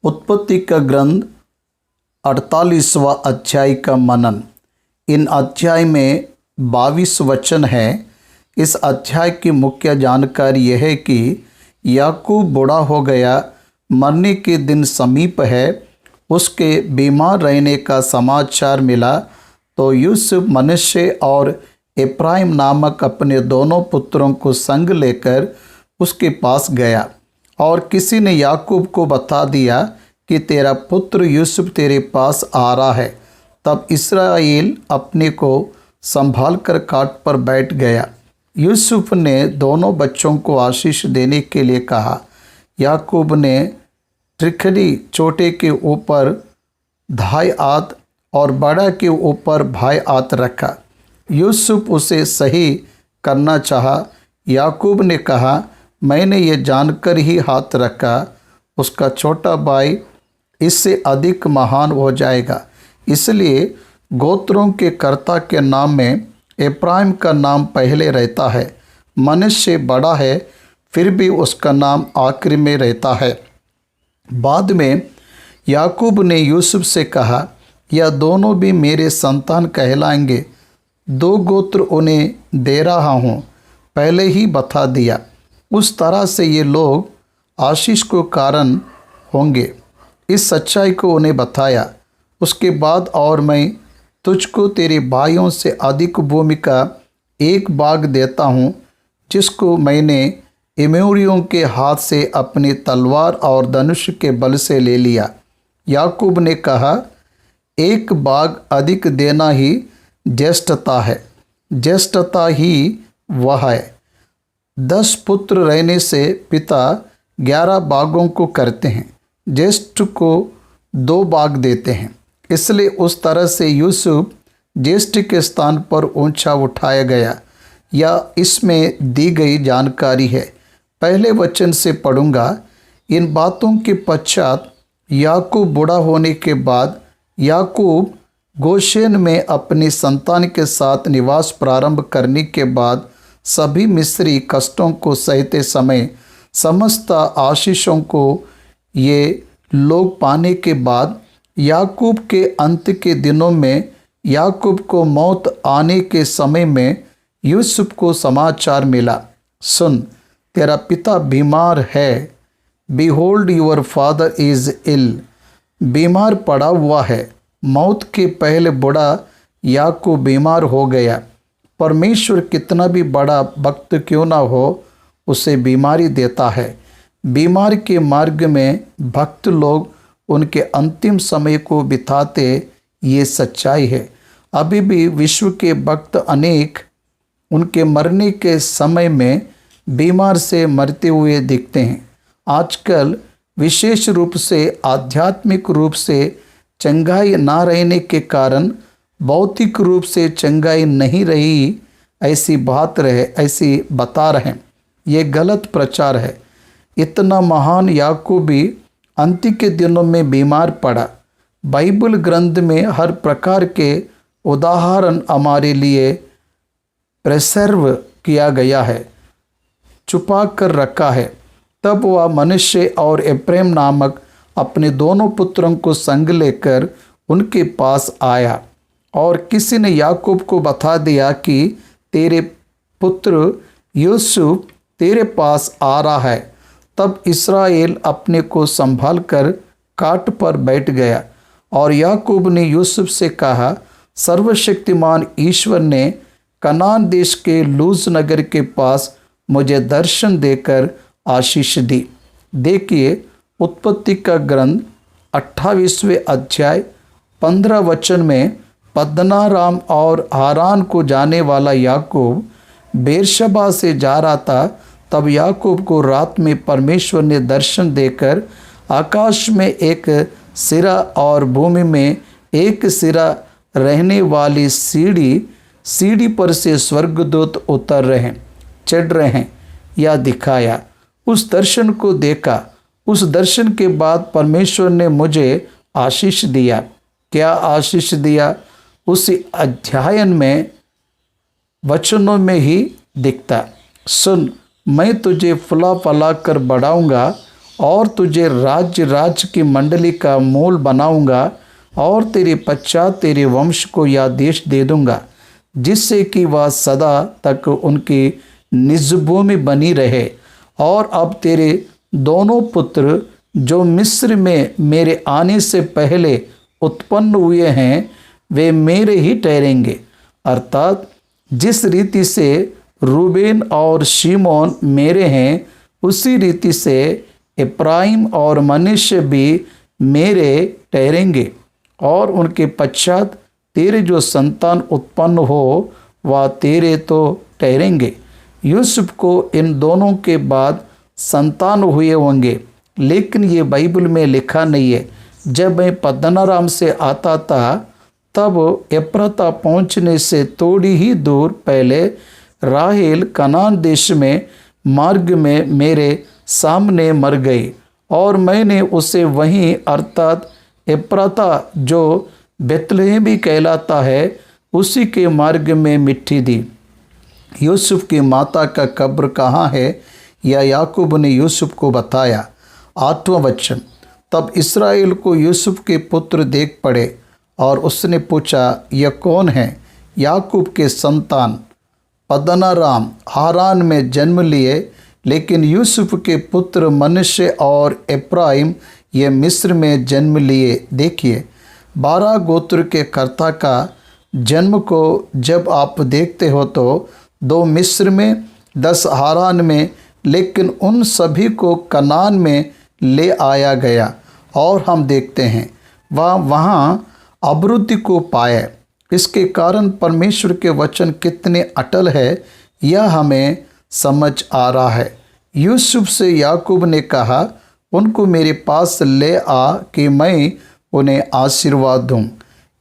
उत्पत्ति का ग्रंथ 48वां अध्याय का मनन। इन अध्याय में 22 वचन है। इस अध्याय की मुख्य जानकारी यह है कि याकूब बूढ़ा हो गया, मरने के दिन समीप है। उसके बीमार रहने का समाचार मिला तो यूसुफ मनश्शे और एफ्राइम नामक अपने दोनों पुत्रों को संग लेकर उसके पास गया और किसी ने याकूब को बता दिया कि तेरा पुत्र यूसुफ तेरे पास आ रहा है। तब इस्राएल अपने को संभाल कर काट पर बैठ गया। यूसुफ ने दोनों बच्चों को आशीष देने के लिए कहा। याकूब ने त्रिखली छोटे के ऊपर 2.5 हाथ और बड़ा के ऊपर 2.5 हाथ रखा। यूसुफ उसे सही करना चाहा। याकूब ने कहा, मैंने ये जानकर ही हाथ रखा, उसका छोटा भाई इससे अधिक महान हो जाएगा। इसलिए गोत्रों के कर्ता के नाम में एफ्राइम का नाम पहले रहता है। मनश्शे बड़ा है, फिर भी उसका नाम आखिर में रहता है। बाद में याकूब ने यूसुफ से कहा, यह दोनों भी मेरे संतान कहलाएंगे। 2 गोत्र उन्हें दे रहा हूँ, पहले ही बता दिया। उस तरह से ये लोग आशीष को कारण होंगे। इस सच्चाई को उन्हें बताया। उसके बाद और मैं तुझको तेरे भाइयों से अधिक भूमि का एक भाग देता हूँ, जिसको मैंने एमोरियों के हाथ से अपनी तलवार और धनुष के बल से ले लिया। याकूब ने कहा, एक भाग अधिक देना ही ज्येष्ठता है, ज्येष्ठता ही वह है। 10 पुत्र रहने से पिता 11 भागों को करते हैं, ज्येष्ठ को 2 भाग देते हैं। इसलिए उस तरह से यूसुफ ज्येष्ठ के स्थान पर ऊंचा उठाया गया। यह इसमें दी गई जानकारी है। पहले वचन से पढ़ूंगा। इन बातों के पश्चात याकूब बूढ़ा होने के बाद याकूब गोशेन में अपनी संतान के साथ निवास प्रारंभ करने के बाद सभी मिस्री कष्टों को सहते समय समस्त आशीषों को ये लोग पाने के बाद याकूब के अंत के दिनों में याकूब को मौत आने के समय में यूसुफ को समाचार मिला, सुन, तेरा पिता बीमार है। Behold your father is ill. बीमार पड़ा हुआ है। मौत के पहले बूढ़ा याकूब बीमार हो गया। परमेश्वर कितना भी बड़ा भक्त क्यों ना हो, उसे बीमारी देता है। बीमार के मार्ग में भक्त लोग उनके अंतिम समय को बिताते, ये सच्चाई है। अभी भी विश्व के भक्त अनेक उनके मरने के समय में बीमार से मरते हुए दिखते हैं। आजकल विशेष रूप से आध्यात्मिक रूप से चंगाई ना रहने के कारण भौतिक रूप से चंगाई नहीं रही, ऐसी बता रहे हैं। ये गलत प्रचार है। इतना महान याकूब भी अंत के दिनों में बीमार पड़ा। बाइबल ग्रंथ में हर प्रकार के उदाहरण हमारे लिए प्रिजर्व किया गया है, छुपा कर रखा है। तब वह मनश्शे और एफ्राइम नामक अपने दोनों पुत्रों को संग लेकर उनके पास आया और किसी ने याकूब को बता दिया कि तेरे पुत्र यूसुफ तेरे पास आ रहा है। तब इस्राएल अपने को संभाल कर काट पर बैठ गया और याकूब ने यूसुफ से कहा, सर्वशक्तिमान ईश्वर ने कनान देश के लूज नगर के पास मुझे दर्शन देकर आशीष दी। देखिए, उत्पत्ति का ग्रंथ 28वें अध्याय 15 वचन में पद्दनाराम और हारान को जाने वाला याकूब बेरशबा से जा रहा था। तब याकूब को रात में परमेश्वर ने दर्शन देकर आकाश में एक सिरा और भूमि में एक सिरा रहने वाली सीढ़ी पर से स्वर्गदूत उतर रहे चढ़ रहे हैं या दिखाया। उस दर्शन को देखा। उस दर्शन के बाद परमेश्वर ने मुझे आशीष दिया। क्या आशीष दिया? उसी अध्यायन में वचनों में ही दिखता। सुन, मैं तुझे फुला फला कर बढ़ाऊंगा और तुझे राज्य की मंडली का मूल बनाऊंगा और तेरे पश्चात तेरे वंश को यह देश दे दूंगा, जिससे कि वह सदा तक उनकी निज भूमि बनी रहे। और अब तेरे दोनों पुत्र जो मिस्र में मेरे आने से पहले उत्पन्न हुए हैं, वे मेरे ही ठहरेंगे। अर्थात जिस रीति से रूबेन और शिमोन मेरे हैं, उसी रीति से इब्राहिम और मनुष्य भी मेरे ठहरेंगे। और उनके पश्चात तेरे जो संतान उत्पन्न हो वह तेरे तो ठहरेंगे। यूसुफ को इन दोनों के बाद संतान हुए होंगे, लेकिन ये बाइबल में लिखा नहीं है। जब मैं पद्दनाराम से आता था, तब एफ्राता पहुंचने से थोड़ी ही दूर पहले राहेल कनान देश में मार्ग में मेरे सामने मर गई, और मैंने उसे वहीं अर्थात एफ्राता जो बेतलहम भी कहलाता है, उसी के मार्ग में मिट्टी दी। यूसुफ की माता का कब्र कहाँ है, या याकूब ने यूसुफ को बताया। 8वां वचन, तब इस्राएल को यूसुफ के पुत्र देख पड़े और उसने पूछा, यह कौन है? याकूब के संतान पद्दनाराम हारान में जन्म लिए, लेकिन यूसुफ के पुत्र मनश्शे और इब्राहिम ये मिस्र में जन्म लिए। देखिए, 12 गोत्र के कर्ता का जन्म को जब आप देखते हो तो 2 मिस्र में, 10 हारान में, लेकिन उन सभी को कनान में ले आया गया। और हम देखते हैं वह वहाँ अभिवृद्धि को पाए। इसके कारण परमेश्वर के वचन कितने अटल है, यह हमें समझ आ रहा है। यूसुफ से याकूब ने कहा, उनको मेरे पास ले आ कि मैं उन्हें आशीर्वाद दूं।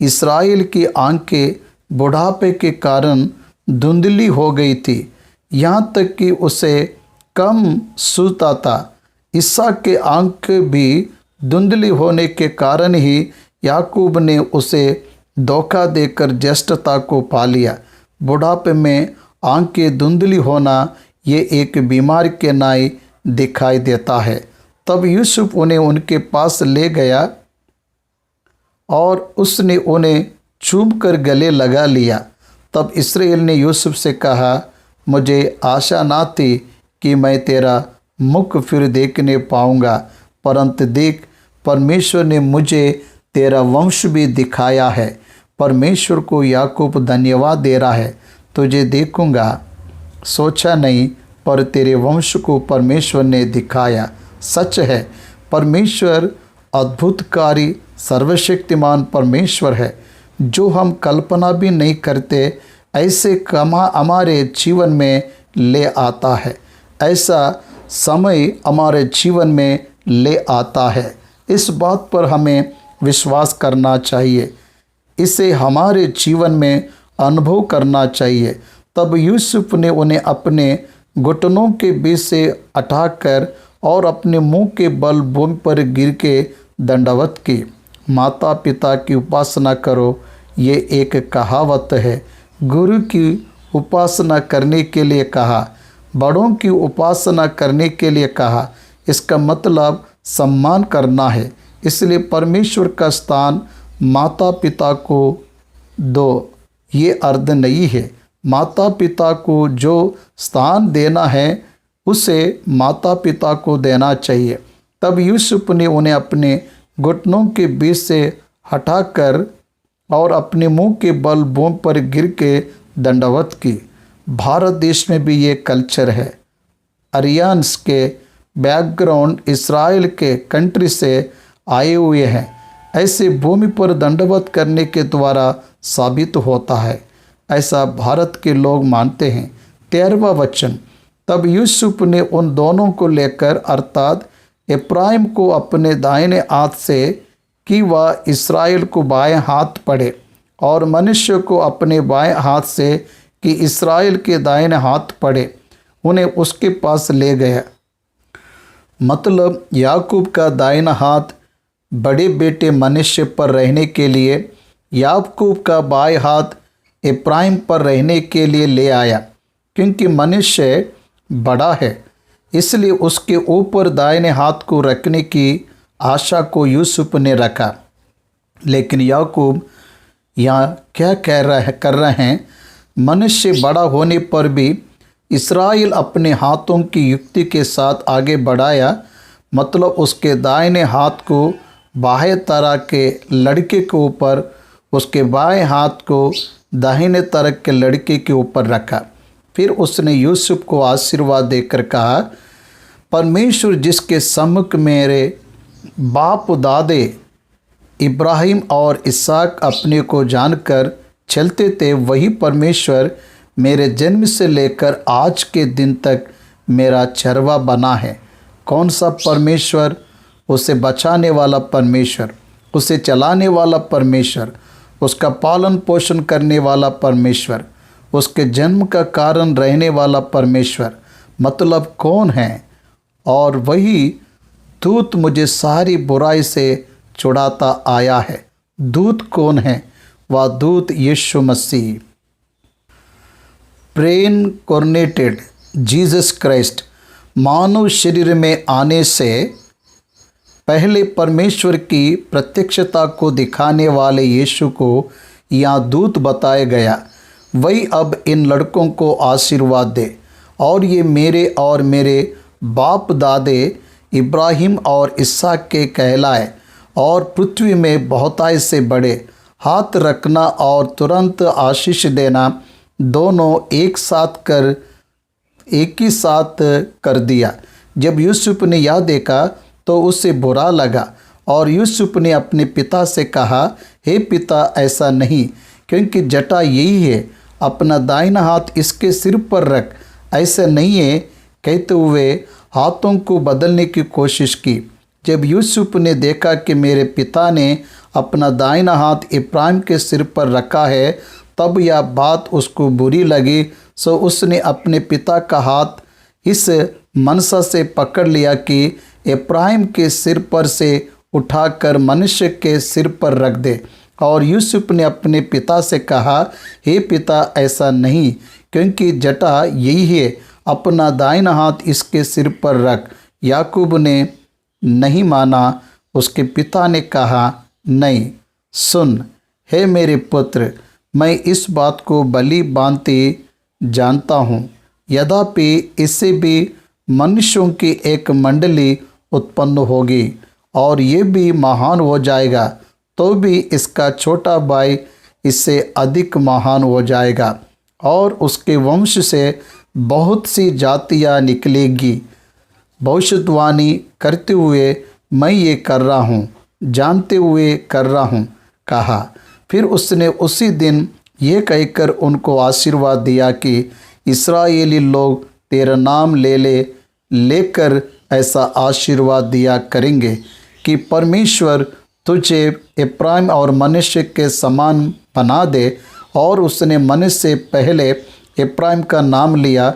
इस्राएल की आंखें बुढ़ापे के कारण धुंधली हो गई थी, यहाँ तक कि उसे कम सूझता था। इसहाक के आंखें भी धुंधली होने के कारण ही याकूब ने उसे धोखा देकर ज्येष्ठता को पा लिया। बुढ़ापे में आंखें धुंधली होना ये एक बीमारी के नाई दिखाई देता है। तब यूसुफ उन्हें उनके पास ले गया और उसने उन्हें चूम कर गले लगा लिया। तब इस्राएल ने यूसुफ से कहा, मुझे आशा ना थी कि मैं तेरा मुख फिर देखने पाऊंगा, परंतु देख, परमेश्वर ने मुझे तेरा वंश भी दिखाया है। परमेश्वर को याकूब धन्यवाद दे रहा है, तुझे देखूंगा सोचा नहीं, पर तेरे वंश को परमेश्वर ने दिखाया। सच है, परमेश्वर अद्भुतकारी सर्वशक्तिमान परमेश्वर है, जो हम कल्पना भी नहीं करते ऐसे कमा हमारे जीवन में ले आता है, ऐसा समय हमारे जीवन में ले आता है। इस बात पर हमें विश्वास करना चाहिए, इसे हमारे जीवन में अनुभव करना चाहिए। तब यूसुफ ने उन्हें अपने घुटनों के बीच से उठाकर और अपने मुंह के बल भूमि पर गिर के दंडवत की। माता पिता की उपासना करो, ये एक कहावत है। गुरु की उपासना करने के लिए कहा, बड़ों की उपासना करने के लिए कहा। इसका मतलब सम्मान करना है। इसलिए परमेश्वर का स्थान माता पिता को दो, ये अर्थ नहीं है। माता पिता को जो स्थान देना है उसे माता पिता को देना चाहिए। तब यूसुफ ने उन्हें अपने घुटनों के बीच से हटाकर और अपने मुंह के बल भूमि पर गिर के दंडवत की। भारत देश में भी ये कल्चर है। आर्यंस के बैकग्राउंड इस्राएल के कंट्री से आए हुए हैं। ऐसे भूमि पर दंडवत करने के द्वारा साबित होता है, ऐसा भारत के लोग मानते हैं। 13वां वचन, तब यूसुफ ने उन दोनों को लेकर अर्थात इब्राहिम को अपने दाहिने हाथ से कि वह इस्राएल को बाएं हाथ पढ़े, और मनुष्य को अपने बाएं हाथ से कि इस्राएल के दाहिने हाथ पढ़े, उन्हें उसके पास ले गया। मतलब याकूब का दाहिना हाथ बड़े बेटे मनुष्य पर रहने के लिए, याकूब का बाएं हाथ इब्राहिम पर रहने के लिए ले आया, क्योंकि मनुष्य बड़ा है। इसलिए उसके ऊपर दाहिने हाथ को रखने की आशा को यूसुफ ने रखा। लेकिन याकूब यहाँ क्या कर रहे हैं, मनुष्य बड़ा होने पर भी इस्राएल अपने हाथों की युक्ति के साथ आगे बढ़ाया, मतलब उसके दाहिने हाथ को बाएं तरफ के लड़के के ऊपर, उसके बाएं हाथ को दाहिने तरफ के लड़के के ऊपर रखा। फिर उसने यूसुफ को आशीर्वाद देकर कहा, परमेश्वर जिसके सम्मुख मेरे बाप दादे इब्राहिम और इसहाक अपने को जानकर चलते थे, वही परमेश्वर मेरे जन्म से लेकर आज के दिन तक मेरा चरवा बना है। कौन सा परमेश्वर? उसे बचाने वाला परमेश्वर, उसे चलाने वाला परमेश्वर, उसका पालन पोषण करने वाला परमेश्वर, उसके जन्म का कारण रहने वाला परमेश्वर, मतलब कौन है? और वही दूत मुझे सारी बुराई से छुड़ाता आया है। दूत कौन है? वह दूत यीशु मसीह, प्रेइनकार्नेटेड जीसस क्राइस्ट, मानव शरीर में आने से पहले परमेश्वर की प्रत्यक्षता को दिखाने वाले यीशु को यहाँ दूत बताया गया। वही अब इन लड़कों को आशीर्वाद दे और ये मेरे और मेरे बाप दादे इब्राहिम और इसहाक के कहलाए और पृथ्वी में बहुतायत से बड़े। हाथ रखना और तुरंत आशीष देना दोनों एक ही साथ कर दिया। जब यूसुफ ने यह देखा तो उसे बुरा लगा और यूसुफ ने अपने पिता से कहा, हे पिता, ऐसा नहीं, क्योंकि जटा यही है, अपना दाहिना हाथ इसके सिर पर रख। ऐसा नहीं है, कहते हुए हाथों को बदलने की कोशिश की। जब यूसुफ ने देखा कि मेरे पिता ने अपना दाहिना हाथ इब्राहिम के सिर पर रखा है, तब यह बात उसको बुरी लगी। सो उसने अपने पिता का हाथ इस मनसा से पकड़ लिया कि इब्राहिम के सिर पर से उठाकर मनुष्य के सिर पर रख दे। और यूसुफ ने अपने पिता से कहा, हे पिता, ऐसा नहीं, क्योंकि जटा यही है, अपना दाहिना हाथ इसके सिर पर रख। याकूब ने नहीं माना। उसके पिता ने कहा, नहीं, सुन, हे मेरे पुत्र, मैं इस बात को भली भांति जानता हूँ, यद्यपि इससे भी मनुष्यों की एक मंडली उत्पन्न होगी और ये भी महान हो जाएगा, तो भी इसका छोटा भाई इससे अधिक महान हो जाएगा और उसके वंश से बहुत सी जातियाँ निकलेगी। भविष्यवाणी करते हुए मैं ये कर रहा हूँ, जानते हुए कर रहा हूँ, कहा। फिर उसने उसी दिन ये कहकर उनको आशीर्वाद दिया कि इस्राएली लोग तेरा नाम लेकर ऐसा आशीर्वाद दिया करेंगे कि परमेश्वर तुझे इब्राहिम और मनुष्य के समान बना दे। और उसने मनुष्य से पहले इब्राहिम का नाम लिया।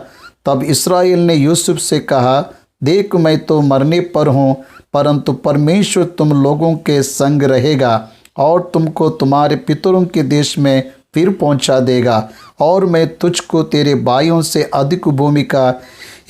तब इस्राएल ने यूसुफ से कहा, देख, मैं तो मरने पर हूँ, परंतु परमेश्वर तुम लोगों के संग रहेगा और तुमको तुम्हारे पितरों के देश में फिर पहुँचा देगा, और मैं तुझको तेरे भाइयों से अधिक भूमि का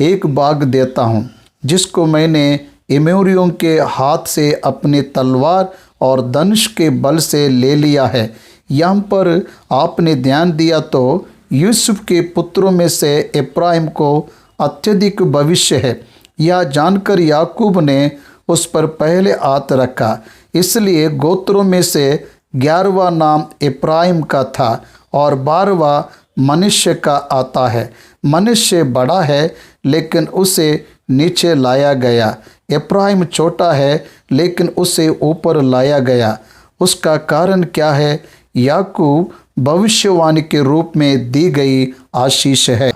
एक भाग देता हूँ, जिसको मैंने एमोरियों के हाथ से अपने तलवार और धनुष के बल से ले लिया है। यहाँ पर आपने ध्यान दिया तो यूसुफ के पुत्रों में से इब्राहिम को अत्यधिक भविष्य है, यह जानकर याकूब ने उस पर पहले हाथ रखा। इसलिए गोत्रों में से 11वां नाम इब्राहिम का था और 12वां मनुष्य का आता है। मनुष्य बड़ा है लेकिन उसे नीचे लाया गया, इब्राहिम छोटा है लेकिन उसे ऊपर लाया गया। उसका कारण क्या है? याकूब भविष्यवाणी के रूप में दी गई आशीष है।